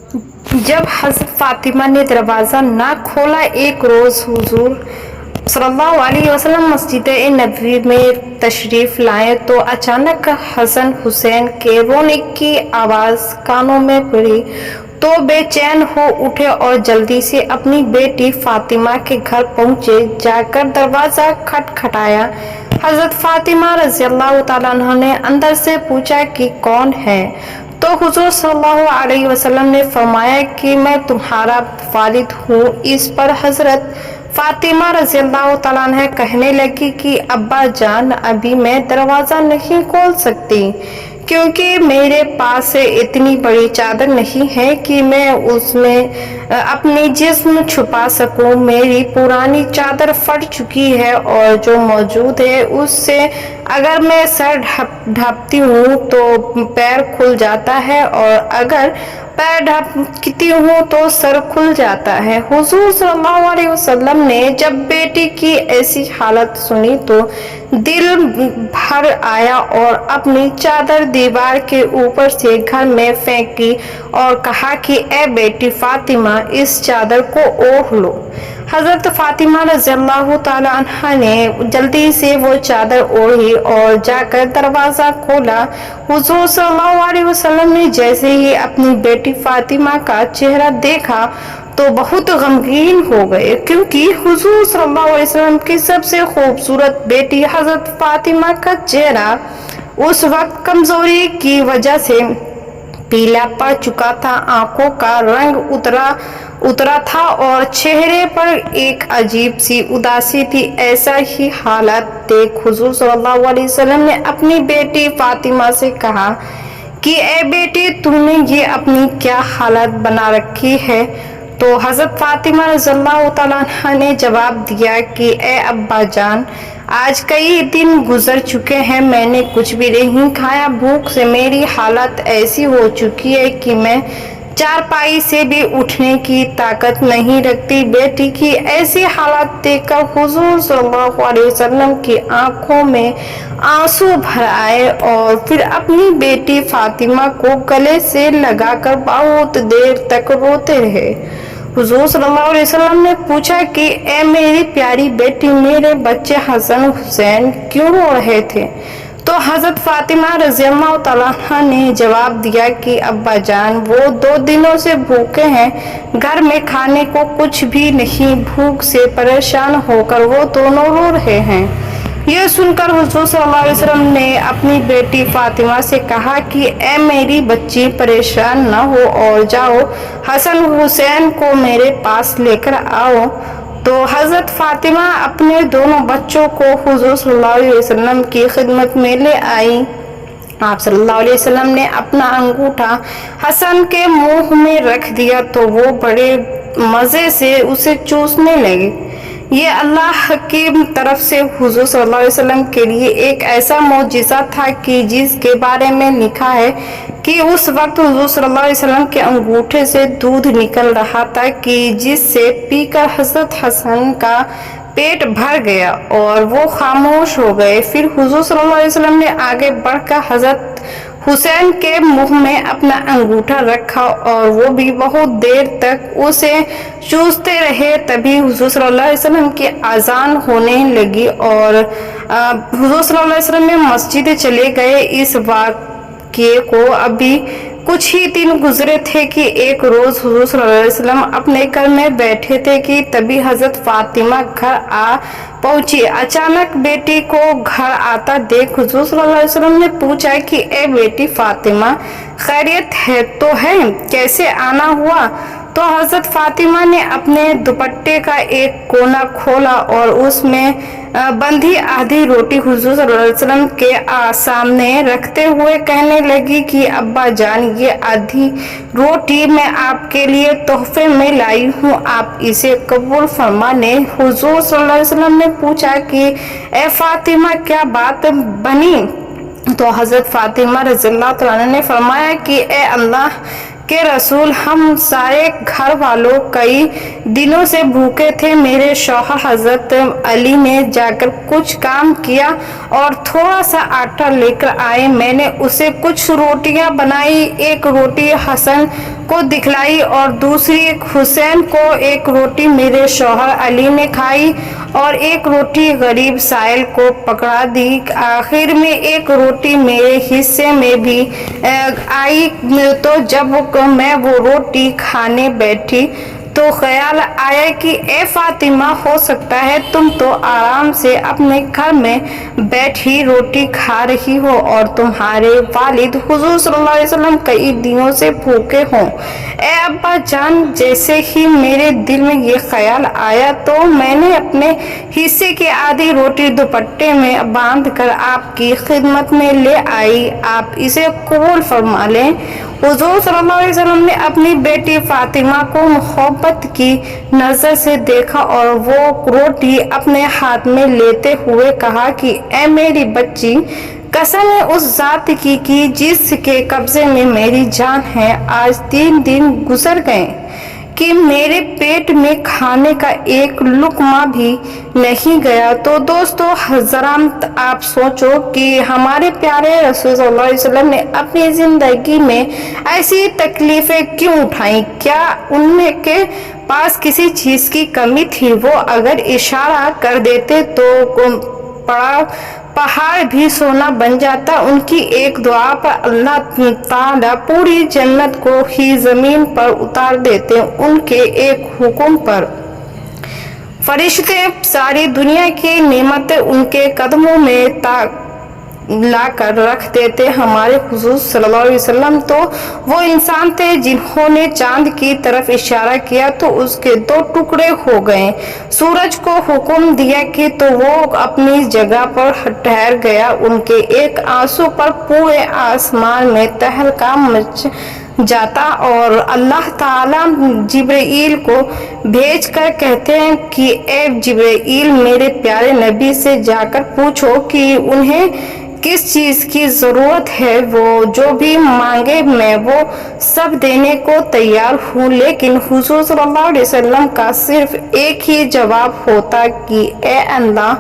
जब हज़रत फातिमा ने दरवाज़ा ना खोला, एक रोज़ हुजूर सल्लल्लाहु अलैहि वसल्लम मस्जिद नबवी में तशरीफ़ लाए तो अचानक हसन हुसैन के रोने की आवाज़ कानों में पड़ी तो बेचैन हो उठे और जल्दी से अपनी बेटी फातिमा के घर पहुंचे। जाकर दरवाज़ा खटखटाया। हज़रत फातिमा रज़ियल्लाहु ताला अन्हा ने अंदर से पूछा कि कौन है, तो हुजूर सल्लल्लाहु अलैहि वसल्लम ने फरमाया कि मैं तुम्हारा वालिद हूँ। इस पर हज़रत फातिमा रज़ियल्लाहु ताला अन्हा कहने लगी कि अब्बा जान, अभी मैं दरवाज़ा नहीं खोल सकती क्योंकि मेरे पास इतनी बड़ी चादर नहीं है कि मैं उसमें अपनी जिस्म छुपा सकूं। मेरी पुरानी चादर फट चुकी है और जो मौजूद है उससे अगर मैं सर ढकती हूँ तो पैर खुल जाता है और अगर पैर ढकती हूँ तो सर खुल जाता है। हुजूर सल्लल्लाहु अलैहि वसल्लम ने जब बेटी की ऐसी हालत सुनी तो दिल भर आया और अपनी चादर दीवार के ऊपर से घर में फेंकी और कहा कि ए बेटी फातिमा, इस चादर को ओढ़ लो। हज़रत फातिमा रज़ियल्लाहु ताला अन्हा ने जल्दी से वो चादर ओढ़ी और जाकर दरवाज़ा खोला। हुजूर सल्लल्लाहु अलैहि वसल्लम ने जैसे ही अपनी बेटी फातिमा का चेहरा देखा तो बहुत गमगीन हो गए, क्योंकि हुजूर सल्लल्लाहु अलैहि वसल्लम की सबसे खूबसूरत बेटी हज़रत फातिमा का चेहरा उस वक्त कमजोरी की वजह से पीला पड़ चुका था। आंखों का रंग उतरा था और चेहरे पर एक अजीब सी उदासी थी। ऐसा ही हालत देख हुजूर सल्लल्लाहु अलैहि वसल्लम ने अपनी बेटी फातिमा से कहा कि ए बेटी, तुमने ये अपनी क्या हालत बना रखी है। तो हज़रत फातिमा रज़ियल्लाहु ताला अन्हा ने जवाब दिया कि ए अब्बा जान, आज कई दिन गुजर चुके हैं, मैंने कुछ भी नहीं खाया। भूख से मेरी हालत ऐसी हो चुकी है कि मैं चारपाई से भी उठने की ताकत नहीं रखती। बेटी की ऐसी हालत देखकर हुजूर सल्लल्लाहु अलैहि वसल्लम की आंखों में आंसू भर आए और फिर अपनी बेटी फातिमा को गले से लगाकर बहुत देर तक रोते रहे। हुजूर सल्लल्लाहु अलैहि वसल्लम ने पूछा कि ए मेरी प्यारी बेटी, मेरे बच्चे हसन हुसैन क्यों रो रहे थे। तो हज़रत फातिमा रज़ियल्लाहु ताला अन्हा ने जवाब दिया कि अब्बा जान, वो 2 दिनों से भूखे हैं, घर में खाने को कुछ भी नहीं। भूख से परेशान होकर वो दोनों रो रहे हैं। यह सुनकर हुजूर सल्लल्लाहु अलैहि वसल्लम ने अपनी बेटी फातिमा से कहा कि ए मेरी बच्ची, परेशान न हो और जाओ हसन हुसैन को मेरे पास लेकर आओ। तो हज़रत फातिमा अपने दोनों बच्चों को हुजूर सल्लल्लाहु अलैहि वसल्लम की खिदमत में ले आई। आप सल्लल्लाहु अलैहि वसल्लम ने अपना अंगूठा हसन के मुंह में रख दिया तो वो बड़े मज़े से उसे चूसने लगे। ये अल्लाह की तरफ से हुजूर सल्लल्लाहु अलैहि वसल्लम के लिए एक ऐसा मौजिज़ा था कि जिसके बारे में लिखा है कि उस वक्त हुजूर सल्लल्लाहु अलैहि वसल्लम के अंगूठे से दूध निकल रहा था कि जिससे पीकर हज़रत हसन का पेट भर गया और वो खामोश हो गए। फिर हुजूर सल्लल्लाहु अलैहि वसल्लम ने आगे बढ़कर हज़रत हुसैन के मुंह में अपना अंगूठा रखा और वो भी बहुत देर तक उसे चूसते रहे। तभी हुजूर सल्लल्लाहु अलैहि वसल्लम की अजान होने लगी और हुजूर सल्लल्लाहु अलैहि वसल्लम में मस्जिद चले गए। इस वाक़ये को अभी कुछ ही दिन गुजरे थे कि एक रोज़ हुजूर सल्लल्लाहु अलैहि वसल्लम अपने घर में बैठे थे कि तभी हज़रत फातिमा घर आ पहुंची। अचानक बेटी को घर आता देख हुजूर सल्लल्लाहु अलैहि वसल्लम ने पूछा कि ए बेटी फातिमा, खैरियत है तो है, कैसे आना हुआ। तो हज़रत फातिमा ने अपने दुपट्टे का एक कोना खोला और उसमें बंधी आधी रोटी हुजूर सल्लल्लाहु अलैहि वसल्लम के सामने रखते हुए कहने लगी कि अब्बा जान, ये आधी रोटी मैं आपके लिए तोहफे में लाई हूँ, आप इसे कबूल फरमा लें। हुजूर सल्लल्लाहु अलैहि वसल्लम ने पूछा कि ए फातिमा, क्या बात बनी। तो हज़रत फातिमा रज़ियल्लाहु ताला ने फरमाया कि ए अल्लाह के रसूल, हम सारे घर वालों कई दिनों से भूखे थे। मेरे शौहर हज़रत अली ने जाकर कुछ काम किया और थोड़ा सा आटा लेकर आए। मैंने उसे कुछ रोटियां बनाई, एक रोटी हसन को दिखलाई और दूसरी हुसैन को। एक रोटी मेरे शौहर अली ने खाई और एक रोटी गरीब साइल को पकड़ा दी। आखिर में एक रोटी मेरे हिस्से में भी आई। तो जब मैं वो रोटी खाने बैठी तो ख्याल आया कि ए फातिमा, हो सकता है तुम तो आराम से अपने घर में बैठी रोटी खा रही हो और तुम्हारे वालिद हुजूर सल्लल्लाहु अलैहि वसल्लम कई दिनों से भूखे हों। ए अब्बा जान, जैसे ही मेरे दिल में ये ख्याल आया तो मैंने अपने हिस्से की आधी रोटी दुपट्टे में बांध कर आपकी खिदमत में ले आई। आप इसे कबूल फरमा लें। हुजूर सल्लल्लाहु अलैहि वसल्लम ने अपनी बेटी फातिमा को मोहब्बत की नजर से देखा और वो रोटी अपने हाथ में लेते हुए कहा कि ए मेरी बच्ची, कसम है उस जात की कि जिसके कब्जे में मेरी जान है, आज 3 दिन गुजर गए कि मेरे पेट में खाने का एक लुकमा भी नहीं गया। तो दोस्तों हज़रात, आप सोचो कि हमारे प्यारे रसूल सल्लल्लाहु अलैहि वसल्लम ने अपनी ज़िंदगी में ऐसी तकलीफ़ें क्यों उठाई? क्या उनके पास किसी चीज़ की कमी थी? वो अगर इशारा कर देते तो पहाड़ भी सोना बन जाता। उनकी एक दुआ पर अल्लाह ताला पूरी जन्नत को ही जमीन पर उतार देते। उनके एक हुक्म पर फरिश्ते सारी दुनिया की नेमतें उनके कदमों में ला कर रख देते। हमारे हुजूर सल्लल्लाहु अलैहि वसल्लम तो वो इंसान थे जिन्होंने चांद की तरफ इशारा किया तो उसके 2 टुकड़े हो गए। सूरज को हुक्म दिया कि तो वो अपनी जगह पर ठहर गया। उनके एक आंसू पर पूरे आसमान में तहलका मच जाता और अल्लाह ताला जिब्राइल को भेजकर कहते हैं कि ए जिब्राइल, मेरे प्यारे नबी से जाकर पूछो कि उन्हें किस चीज़ की ज़रूरत है। वो जो भी मांगे मैं वो सब देने को तैयार हूँ। लेकिन हुजूर सल्लल्लाहु अलैहि वसल्लम का सिर्फ एक ही जवाब होता कि ए अल्लाह,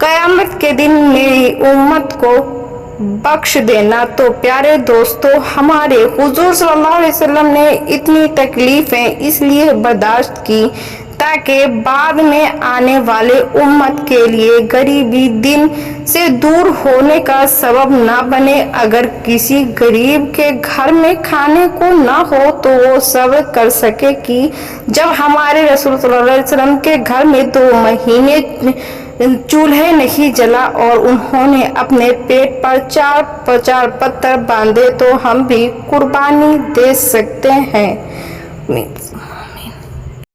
क़यामत के दिन मेरी उम्मत को बख्श देना। तो प्यारे दोस्तों, हमारे हुजूर सल्लल्लाहु अलैहि वसल्लम ने इतनी तकलीफ़ें इसलिए बर्दाश्त की ताकि बाद में आने वाले उम्मत के लिए गरीबी दिन से दूर होने का सबब ना बने। अगर किसी गरीब के घर में खाने को ना हो तो वो सब्र कर सके कि जब हमारे रसूल सल्लल्लाहु अलैहि वसल्लम के घर में 2 महीने चूल्हे नहीं जला और उन्होंने अपने पेट पर 4 पत्थर बांधे तो हम भी कुर्बानी दे सकते हैं।